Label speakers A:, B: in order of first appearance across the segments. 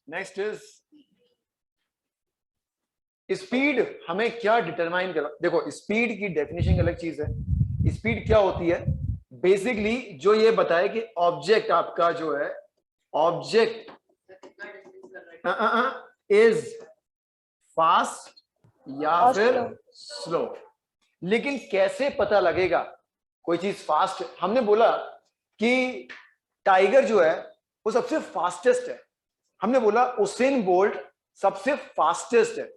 A: Next is speed. हमें क्या determine कर, देखो स्पीड की डेफिनेशन अलग चीज है। स्पीड क्या होती है बेसिकली, जो ये बताए कि ऑब्जेक्ट आपका जो है, ऑब्जेक्ट इज फास्ट या फिर स्लो। लेकिन कैसे पता लगेगा कोई चीज फास्ट? हमने बोला कि टाइगर जो है वो सबसे फास्टेस्ट है, हमने बोला उसेन बोल्ट सबसे फास्टेस्ट है।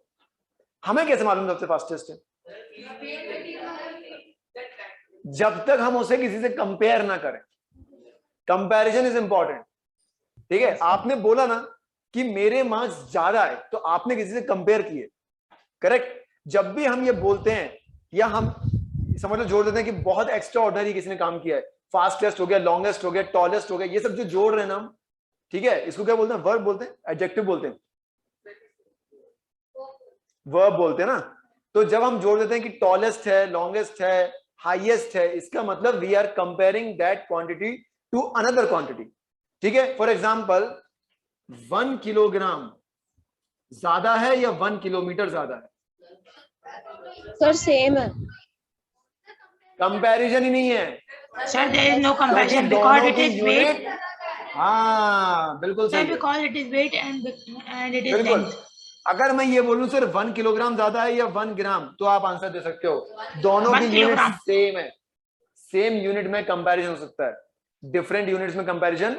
A: हमें कैसे मालूम सबसे फास्टेस्ट है? जब तक हम उसे किसी से कंपेयर ना करें। कंपैरिजन इज इंपॉर्टेंट, ठीक है। आपने बोला ना कि मेरे मार्क्स ज्यादा है, तो आपने किसी से कंपेयर किए, करेक्ट। जब भी हम ये बोलते हैं या हम समझ लो जोड़ देते हैं कि बहुत एक्स्ट्रा ऑर्डिनरी किसी ने काम किया है, फास्टेस्ट हो गया, लॉन्गेस्ट हो गया, टॉलेस्ट हो गया, ये सब जो जोड़ रहे हैं ना हम, ठीक है, इसको क्या बोलते हैं? वर्ब बोलते हैं, एडजेक्टिव बोलते हैं, वर्ब बोलते हैं ना। तो जब हम जोड़ देते हैं कि टॉलेस्ट है, लॉन्गेस्ट है, हाईएस्ट है, इसका मतलब we are comparing that quantity to another quantity, ठीक है। फॉर एग्जांपल 1 किलोग्राम ज्यादा है या 1 किलोमीटर ज्यादा है?
B: सर सेम है।
A: कंपैरिजन ही नहीं है
C: Sir, there is no
A: क्योंकि
C: comparison because
A: दोनों
C: it
A: की
C: is weight.
A: यूनिट, हाँ बिल्कुल
C: Sir,
A: सही है,
C: because it is weight and it is
A: बिल्कुल।
C: length.
A: अगर मैं ये बोलूं सर 1 किलोग्राम ज्यादा है या 1 ग्राम, तो आप आंसर दे सकते हो, दोनों
C: 1
A: की यूनिट
C: किलोग्राम।
A: सेम है। सेम यूनिट में कंपैरिजन हो सकता है, डिफरेंट यूनिट्स में कंपैरिजन।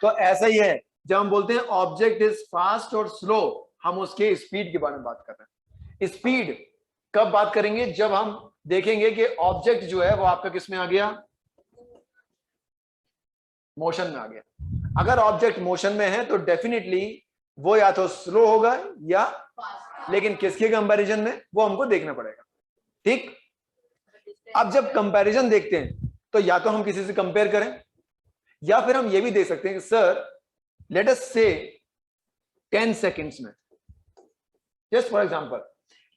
A: तो ऐसा ही है, जब हम बोलते हैं ऑब्जेक्ट इज फास्ट और स्लो, हम उसके स्पीड के बारे में बात कर रहे हैं। स्पीड कब बात करेंगे? जब हम देखेंगे कि ऑब्जेक्ट जो है वो आपका किस में आ गया? मोशन में आ गया। अगर ऑब्जेक्ट मोशन में है तो डेफिनेटली वो या तो स्लो होगा या, लेकिन किसके कंपैरिजन में वो हमको देखना पड़ेगा, ठीक। अब जब कंपैरिजन देखते हैं तो या तो हम किसी से कंपेयर करें, या फिर हम ये भी देख सकते हैं कि सर लेट अस से 10 सेकंड्स में, जस्ट फॉर एग्जांपल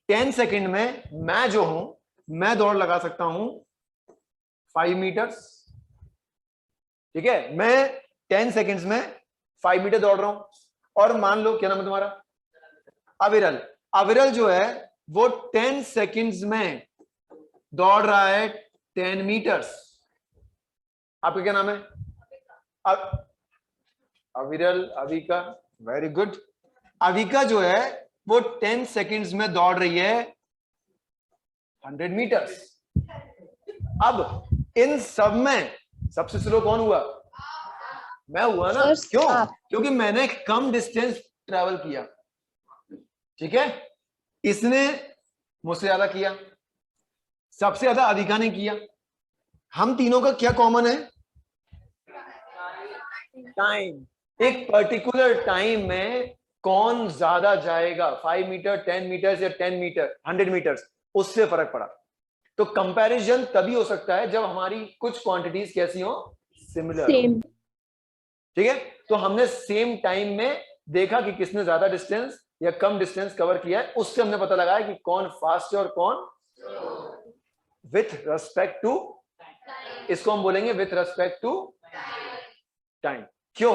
A: 10 सेकंड में मैं जो हूं, मैं दौड़ लगा सकता हूं 5 मीटर्स, ठीक है। मैं 10 सेकंड्स में 5 मीटर दौड़ रहा हूं, और मान लो क्या नाम है तुम्हारा? अविरल। अविरल जो है वो 10 सेकंड्स में दौड़ रहा है 10 मीटर्स। आपका क्या नाम है? अविरल, अविका, वेरी गुड। अविका जो है वो 10 सेकंड्स में दौड़ रही है 100 मीटर्स। अब इन सब में सबसे स्लो कौन हुआ? मैं हुआ ना, क्यों? क्योंकि मैंने कम डिस्टेंस ट्रेवल किया, ठीक है। इसने मुझसे ज्यादा किया, सबसे ज्यादा अविका ने किया। हम तीनों का क्या कॉमन है? टाइम। एक पर्टिकुलर टाइम में कौन ज्यादा जाएगा, 5 मीटर, 10 मीटर या 10 मीटर, 100 मीटर, उससे फर्क पड़ा। तो कंपैरिजन तभी हो सकता है जब हमारी कुछ क्वांटिटीज कैसी हो? सिमिलर, ठीक है। तो हमने सेम टाइम में देखा कि किसने ज्यादा डिस्टेंस या कम डिस्टेंस कवर किया है, उससे हमने पता लगाया कि कौन फास्ट है और कौन विथ रेस्पेक्ट टू, इसको हम बोलेंगे विथ रेस्पेक्ट टू टाइम। क्यों?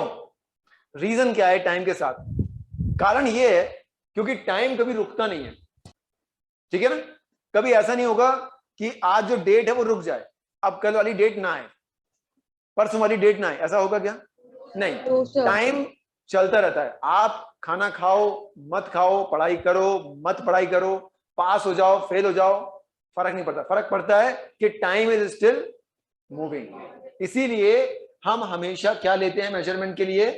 A: रीजन क्या है टाइम के साथ? कारण ये है क्योंकि टाइम कभी रुकता नहीं है, ठीक है ना। कभी ऐसा नहीं होगा कि आज जो डेट है वो रुक जाए, अब कल वाली डेट ना आए, परसों वाली डेट ना आए, ऐसा होगा क्या? नहीं, टाइम चलता रहता है। आप खाना खाओ मत खाओ, पढ़ाई करो मत पढ़ाई करो, पास हो जाओ फेल हो जाओ, फर्क नहीं पड़ता। फर्क पड़ता है कि टाइम इज स्टिल मूविंग। इसीलिए हम हमेशा क्या लेते हैं मेजरमेंट के लिए?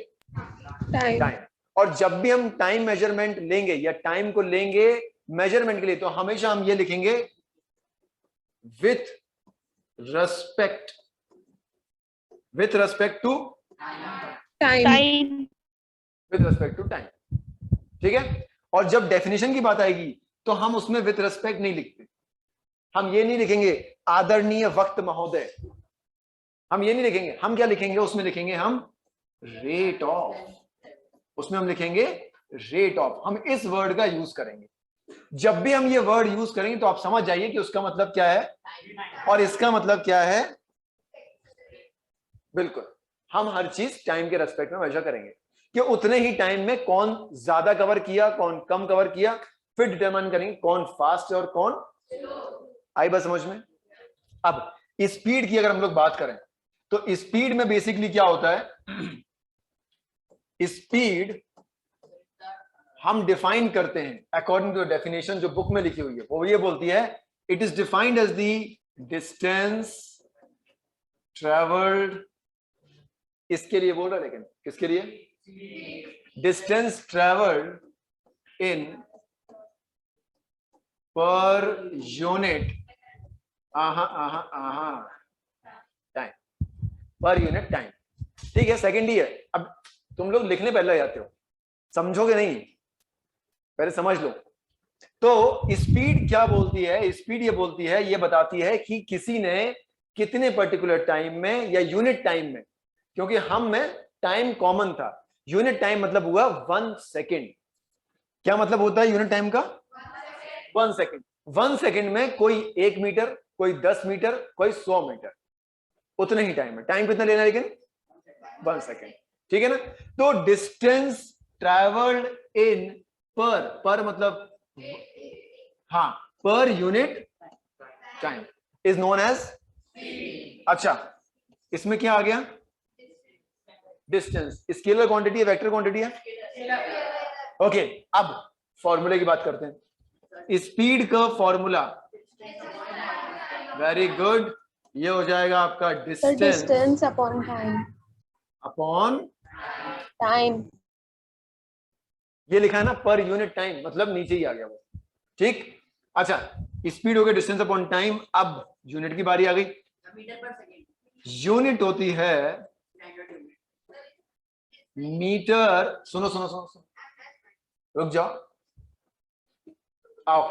A: टाइम। और जब भी हम टाइम मेजरमेंट लेंगे या टाइम को लेंगे मेजरमेंट के लिए, तो हमेशा हम ये लिखेंगे with respect to
B: time,
A: with respect to time, ठीक है। और जब डेफिनेशन की बात आएगी तो हम उसमें विथ रेस्पेक्ट नहीं लिखते। हम ये नहीं लिखेंगे आदरणीय वक्त महोदय, हम ये नहीं लिखेंगे। हम क्या लिखेंगे उसमें? लिखेंगे हम रेट ऑफ, उसमें हम लिखेंगे रेट ऑफ। हम इस वर्ड का यूज करेंगे। जब भी हम ये वर्ड यूज करेंगे तो आप समझ जाइए कि उसका मतलब क्या है और इसका मतलब क्या है। बिल्कुल, हम हर चीज टाइम के रेस्पेक्ट में मेजर करेंगे। कि उतने ही टाइम में कौन ज्यादा कवर किया, कौन कम कवर किया, फिर डिटरमाइन करेंगे कौन फास्ट है और कौन। आई बात समझ में? अब स्पीड की अगर हम लोग बात करें तो स्पीड में बेसिकली क्या होता है, स्पीड हम डिफाइन करते हैं अकॉर्डिंग टू डेफिनेशन जो बुक में लिखी हुई है, वो ये बोलती है it is defined as the distance travelled, इसके लिए बोल रहा है, लेकिन किसके लिए? डिस्टेंस ट्रेवल्ड इन पर यूनिट टाइम, पर यूनिट टाइम। ठीक है, सेकेंड ही है। अब तुम लोग लिखने पहले जाते हो, समझोगे नहीं, पहले समझ लो। तो स्पीड क्या बोलती है? स्पीड ये बोलती है, ये बताती है कि किसी ने कितने पर्टिकुलर टाइम में या यूनिट टाइम में, क्योंकि हम में टाइम कॉमन था, यूनिट टाइम मतलब हुआ 1 सेकेंड। क्या मतलब होता है यूनिट टाइम का? 1 सेकेंड। 1 सेकेंड में कोई 1 मीटर, कोई 10 मीटर, कोई 100 मीटर, उतने ही टाइम में। टाइम कितना लेना है लेकिन? 1 सेकेंड। ठीक है ना? तो डिस्टेंस ट्रैवल्ड इन पर मतलब हाँ, पर unit time is known as. अच्छा, इसमें क्या आ गया? डिस्टेंस स्केलर क्वांटिटी है, वेक्टर क्वांटिटी है। ओके, अब फॉर्मूले की बात करते हैं। स्पीड का फॉर्मूला, वेरी गुड, ये हो जाएगा आपका
B: distance upon time.
A: Upon
B: time
A: ये लिखा है ना, पर यूनिट टाइम, मतलब नीचे ही आ गया वो। ठीक। अच्छा, स्पीड हो गया डिस्टेंस अपॉन टाइम। अब यूनिट की बारी आ गई। यूनिट होती है मीटर। सुनो सुनो सुनो सुनो, रुक जाओ, आओ।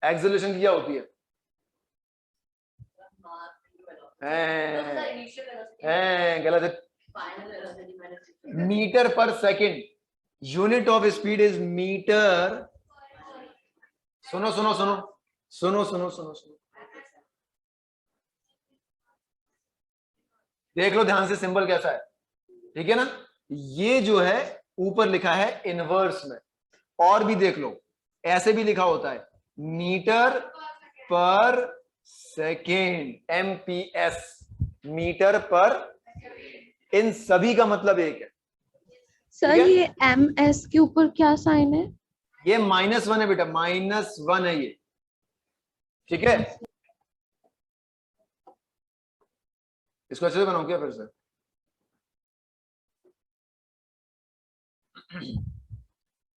A: एक्सेलरेशन की क्या होती है? गलत है, मीटर पर second. Unit of speed is metre. सुनो सुनो सुनो सुनो सुनो सुनो सुनो, देख लो ध्यान से सिंबल कैसा है। ठीक है ना? ये जो है ऊपर लिखा है इनवर्स में, और भी देख लो, ऐसे भी लिखा होता है मीटर पर सेकेंड, MPS, मीटर पर। इन सभी का मतलब एक है।
B: सर, ये MS के ऊपर क्या साइन है?
A: ये -1 है बेटा, -1 है ये। ठीक है, इसको अच्छे से बनाओ क्या फिर से?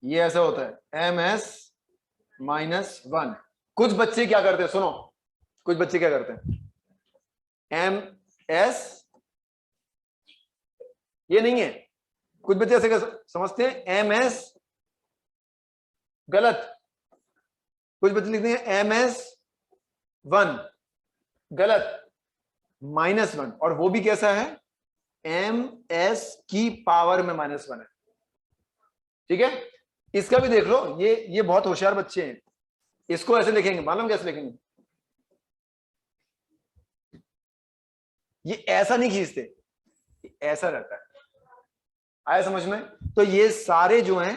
A: ये ऐसा होता है MS -1। कुछ बच्चे क्या करते हैं, सुनो, कुछ बच्चे क्या करते हैं, MS ये नहीं है, कुछ बच्चे ऐसे समझते हैं MS, गलत। कुछ बच्चे लिखते हैं MS1, गलत, -1, और वो भी कैसा है, MS की पावर में -1 है। ठीक है, इसका भी देख लो, ये बहुत होशियार बच्चे हैं, इसको ऐसे लिखेंगे, मालूम कैसे लिखेंगे? ये ऐसा नहीं खींचते, ऐसा रहता है। आया समझ में? तो ये सारे जो हैं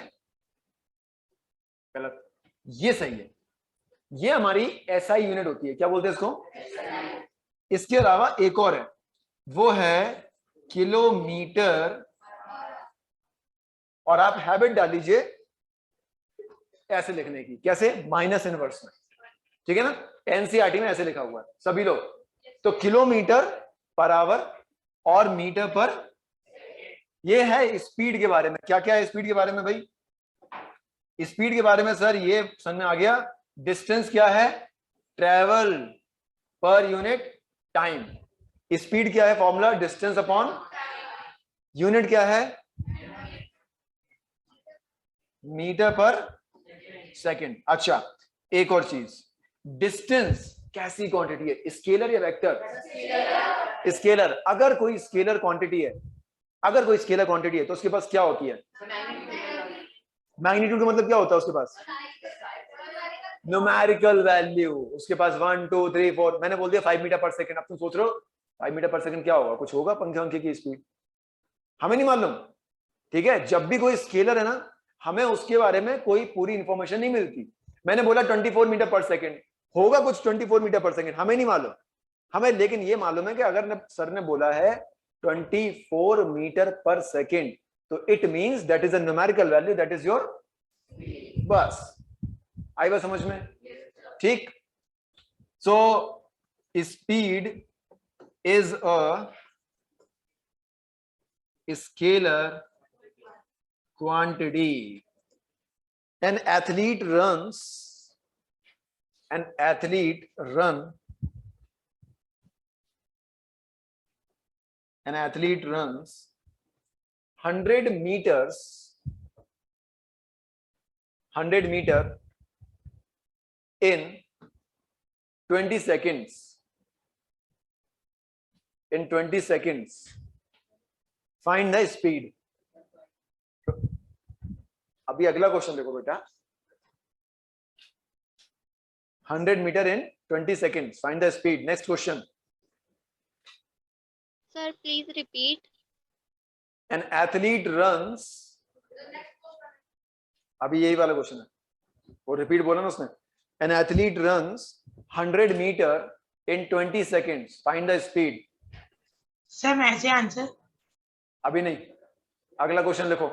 A: गलत, ये सही है। ये हमारी SI यूनिट होती है, क्या बोलते हैं इसको? इसके अलावा एक और है, वो है किलोमीटर, और आप हैबिट डाल लीजिए ऐसे लिखने की, कैसे? माइनस इनवर्स में। ठीक है ना? NCERT में ऐसे लिखा हुआ है सभी लोग। तो किलोमीटर पर आवर और मीटर पर। ये है स्पीड के बारे में। क्या क्या है स्पीड के बारे में भाई? स्पीड के बारे में सर ये समझ में आ गया। डिस्टेंस क्या है? ट्रेवल पर यूनिट टाइम। स्पीड क्या है? फॉर्मूला डिस्टेंस अपॉन यूनिट क्या है? मीटर पर सेकंड। अच्छा, एक और चीज, डिस्टेंस कैसी क्वांटिटी है, स्केलर या वेक्टर? स्केलर। अगर कोई स्केलर क्वांटिटी है, अगर कोई स्केलर क्वांटिटी है तो उसके पास क्या होती है? मैग्नीट्यूड का मतलब क्या होता है उसके पास? Numerical value. उसके पास 1 2 3 4, मैंने बोल दिया 5 मीटर पर सेकंड। अब तुम सोच रहे हो 5 मीटर पर सेकंड क्या होगा? कुछ होगा पंखे की स्पीड? हमें नहीं मालूम, ठीक है। जब भी कोई स्केलर है ना, हमें उसके बारे में कोई पूरी इंफॉर्मेशन नहीं मिलती। मैंने बोला 24 मीटर पर सेकेंड, होगा कुछ 24 मीटर पर सेकेंड, हमें नहीं मालूम। हमें लेकिन ये मालूम है कि अगर सर ने बोला है 24 मीटर पर सेकेंड, तो it means that is a numerical value, that is your, बस आई बात समझ में, ठीक। So speed is a scalar quantity. An athlete runs 100 meters 100 meter in 20 seconds. In 20 seconds. Find the speed. अभी अगला क्वेश्चन देखो बेटा, 100 meter in 20 seconds. Find the speed. Next question.
D: Sir, please repeat.
A: An athlete runs. अभी यही वाला question है, वो repeat बोला ना उसने। An athlete runs 100 meter in 20 seconds. Find the speed.
C: Sir मैं ऐसे आंसर,
A: अभी नहीं, अगला क्वेश्चन लिखो।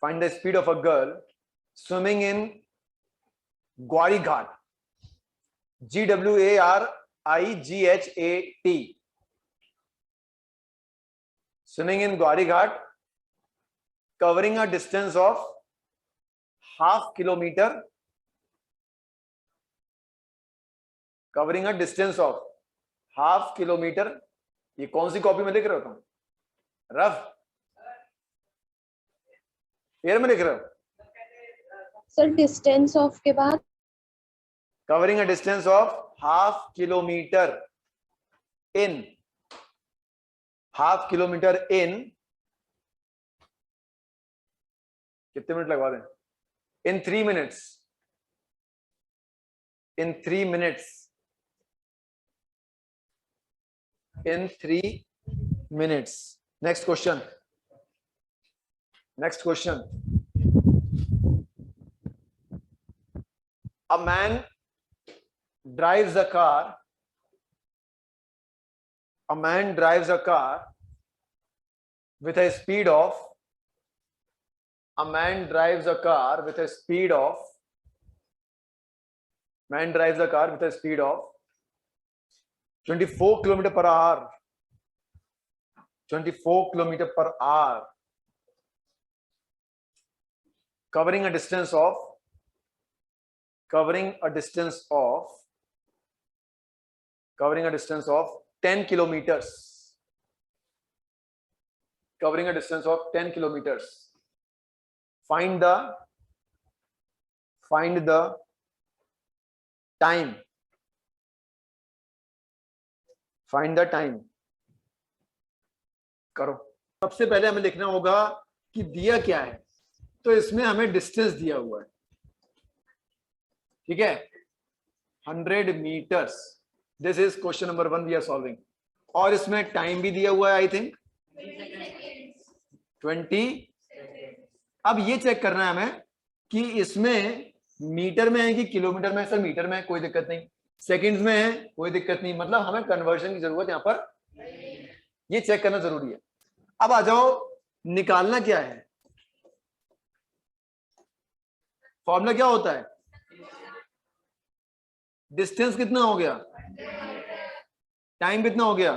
A: Find the speed of a girl swimming in Gwari Ghat. GWARIGHAT. Swimming in Gwari Ghat, covering a distance of half kilometer. Covering a distance of half kilometer. ये कौन सी copy में लिख रहे हो तुम? रफ पेयर में लिख रहे हो?
B: सर डिस्टेंस ऑफ के बाद
A: covering a distance of half kilometre in, half kilometre इन कितने मिनट लगवा दें? इन 3 minutes. In 3 minutes. In 3 minutes. Next question. Next question. A man drives a car. A man drives a car with a speed of. A man drives a car with a speed of. Man drives a car with a speed of 24 km per hour. 24 km per hour. Covering a distance of 10 kilometers. Covering a distance of 10 kilometers. Find the time. Find the time. करो। सबसे पहले हमें लिखना होगा कि दिया क्या है। तो इसमें हमें डिस्टेंस दिया हुआ है, ठीक है, 100 meters. This is question number 1 we are solving. और इसमें टाइम भी दिया हुआ है, आई थिंक 20। अब ये चेक करना है हमें कि इसमें मीटर में है कि किलोमीटर में। सर मीटर में है, कोई दिक्कत नहीं। सेकंड्स में है, कोई दिक्कत नहीं। मतलब हमें कन्वर्जन की जरूरत यहाँ पर, ये चेक करना जरूरी है। अब आ जाओ, निकालना क्या है। फॉर्मूला क्या होता है? डिस्टेंस कितना हो गया, टाइम कितना हो गया,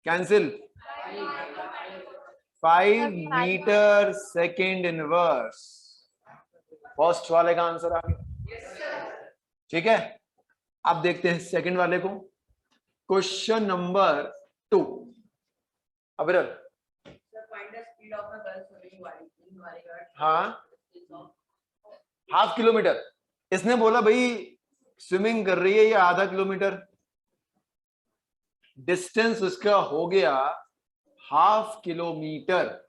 A: cancel, 5 metre second inverse. First वाले का आंसर आ गया, ठीक है। अब देखते हैं सेकंड वाले को। Question number 2। अविरल, हाँ, हाफ किलोमीटर। इसने बोला भाई स्विमिंग कर रही है ये आधा किलोमीटर, डिस्टेंस उसका हो गया हाफ किलोमीटर,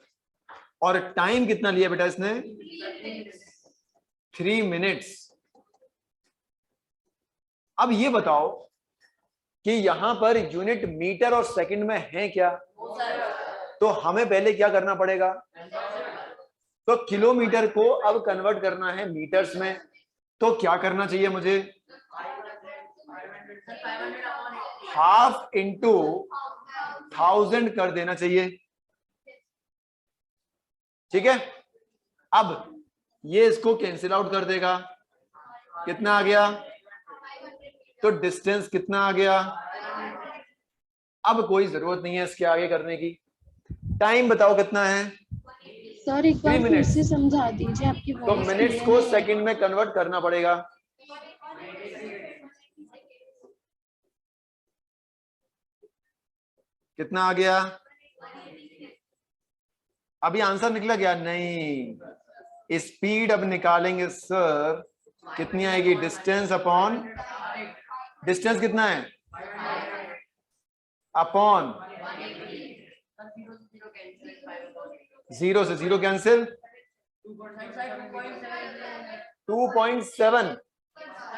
A: और टाइम कितना लिया बेटा इसने? 3 minutes। अब ये बताओ कि यहां पर यूनिट मीटर और सेकंड में है क्या? तो हमें पहले क्या करना पड़ेगा, तो किलोमीटर को अब कन्वर्ट करना है मीटर्स में, तो क्या करना चाहिए मुझे, हाफ इंटू 1000 कर देना चाहिए, ठीक है। अब ये इसको कैंसिल आउट कर देगा, कितना आ गया, तो डिस्टेंस कितना आ गया। अब कोई जरूरत नहीं है इसके आगे करने की। टाइम बताओ कितना है,
B: सर एक बार
A: 3
B: फिर
A: मिनट्स।
B: से समझा दीजिए, आपकी
A: तो
B: वॉइस
A: मिनट्स
B: क्लियर
A: को
B: नहीं है।
A: सेकंड में कन्वर्ट करना पड़ेगा। कितना आ गया, अभी आंसर निकला क्या, नहीं, स्पीड अब निकालेंगे सर, कितनी आएगी, डिस्टेंस अपॉन, डिस्टेंस कितना है, अपॉन 0 से 0 कैंसिल, 2.7,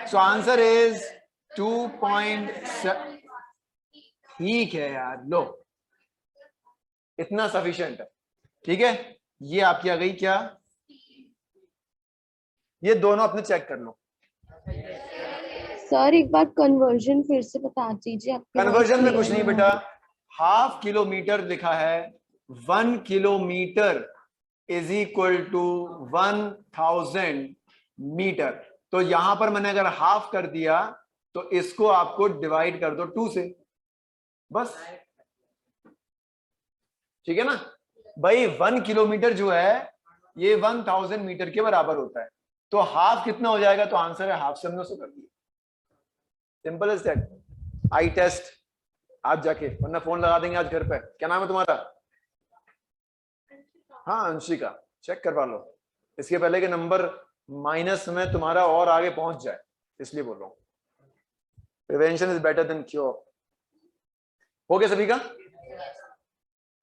A: सो आंसर इज 2.7। ठीक है यार, लो इतना सफिशिएंट है, ठीक है। ये आपकी आ गई क्या, ये दोनों अपने चेक कर लो।
B: सर एक बार कन्वर्जन फिर से बता दीजिए, आपकी voice
A: कन्वर्जन में
B: clear
A: कुछ नहीं
B: है।
A: बेटा, हाफ किलोमीटर लिखा है, 1 kilometre is equal to 1000 metre. तो यहां पर मैंने अगर हाफ कर दिया तो इसको आपको डिवाइड कर दो 2 से, बस, ठीक है ना भाई। 1 किलोमीटर जो है ये 1000 मीटर के बराबर होता है, तो हाफ कितना हो जाएगा, तो आंसर है हाफ से हमने उसको कर दिया, simple is that. I test आज जाके, वरना फोन लगा देंगे आज घर पे। क्या नाम है तुम्हारा, हाँ अंशिका, चेक करवा लो, इसके पहले के नंबर माइनस में तुम्हारा और आगे पहुंच जाए, इसलिए बोल रहा हूं, prevention is better than cure. हो गया सभी का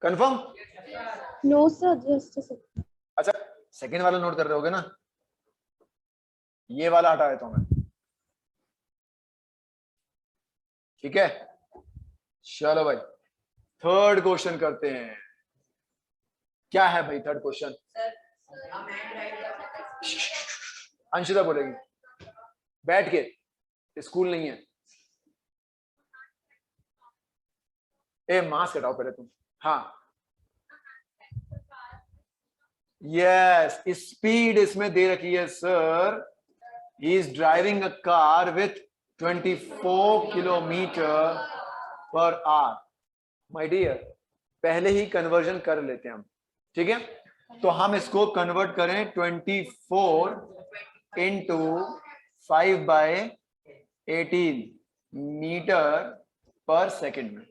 A: कंफर्म?
B: नो सर, जस्ट
A: अच्छा सेकंड वाला नोट कर रहे होगे ना, ये वाला हटा देता हूं मैं, ठीक है। चलो भाई थर्ड क्वेश्चन करते हैं। क्या है भाई थर्ड क्वेश्चन, अंशिता बोलेगी, बैठ के, स्कूल नहीं है। ए मास्क हटाओ पहले तुम, हाँ यस, स्पीड इसमें दे रखी है sir, he is driving a car with 24 kilometre per hour. My dear पहले ही कन्वर्जन कर लेते हैं हम, ठीक है। तो हम इसको कन्वर्ट करें 24 इंटू 5/18 मीटर पर सेकेंड में।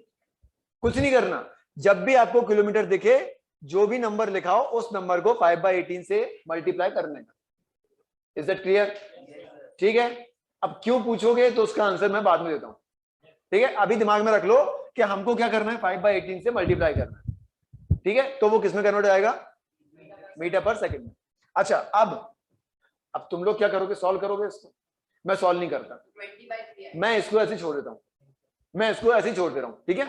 A: कुछ नहीं करना, जब भी आपको किलोमीटर दिखे, जो भी नंबर लिखा हो उस नंबर को 5/18 से मल्टीप्लाई करने का। Is that clear? ठीक है। अब क्यों पूछोगे तो उसका आंसर मैं बाद में देता हूं, ठीक है। अभी दिमाग में रख लो कि हमको क्या करना है, 5/18 से मल्टीप्लाई करना है, ठीक है। तो वो किसमें कन्वर्ट हो जाएगा, मीटर पर सेकंड में। अच्छा अब तुम लोग क्या करोगे, सॉल्व करोगे इसको, मैं सॉल्व नहीं करता, मैं इसको ऐसे छोड़ देता हूं, मैं इसको ऐसे ही छोड़ दे रहा हूं, ठीक है।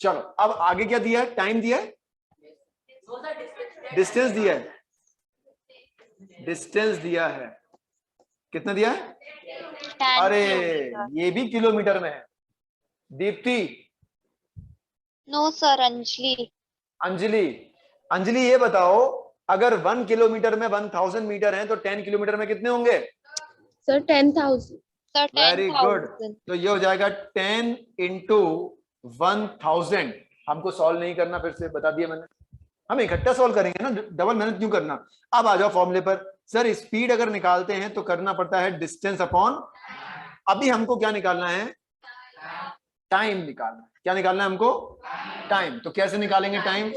A: चलो अब आगे क्या दिया है, टाइम दिया है, डिस्टेंस दिया है, डिस्टेंस दिया है, कितना दिया है,
D: 10
A: अरे
D: किलोमीटर।
A: ये भी किलोमीटर में है। Deepti,
D: no sir, Anjali.
A: अंजलि, अंजलि ये बताओ, अगर 1 किलोमीटर में 1000 मीटर है तो 10 किलोमीटर में कितने होंगे,
B: सर 10,000।
D: Sir
A: very good.
D: 10,000।
A: तो ये हो जाएगा 10 इंटू 1000। हमको सॉल्व नहीं करना, फिर से बता दिया मैंने, हम इकट्ठा सॉल्व करेंगे ना, डबल मेहनत क्यों करना। अब आ जाओ फॉर्मूले पर। सर स्पीड अगर निकालते हैं तो करना पड़ता है डिस्टेंस अपॉन, अभी हमको क्या निकालना है, टाइम निकालना है। क्या निकालना है हमको, टाइम। तो कैसे निकालेंगे टाइम,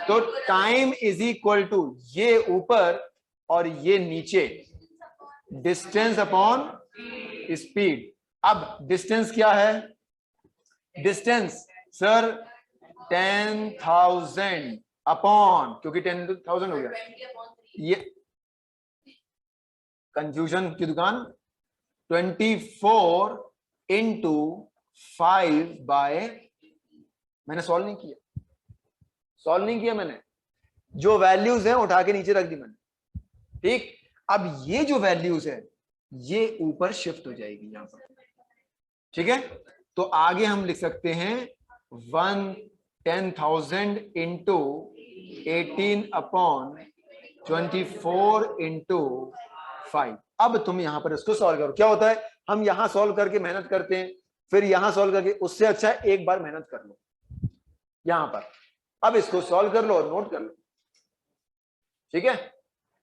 A: तो टाइम इज इक्वल टू ये ऊपर और ये नीचे, डिस्टेंस अपॉन स्पीड। अब डिस्टेंस क्या है, डिस्टेंस सर 10,000 अपॉन, क्योंकि 10,000 हो गया, ये कंफ्यूजन की दुकान, 24 इंटू 5/18 मैंने सॉल्व नहीं किया, सॉल्व नहीं किया मैंने, जो वैल्यूज हैं उठा के नीचे रख दी मैंने, ठीक। अब ये जो वैल्यूज है ये ऊपर शिफ्ट हो जाएगी यहां पर, ठीक है। तो आगे हम लिख सकते हैं 10,000 इंटू 18/24 इंटू 5। अब तुम यहां पर इसको सॉल्व करो। क्या होता है, हम यहां सॉल्व करके मेहनत करते हैं, फिर यहां सॉल्व करके, उससे अच्छा है एक बार मेहनत कर लो यहां पर। अब इसको सॉल्व कर लो और नोट कर लो, ठीक है।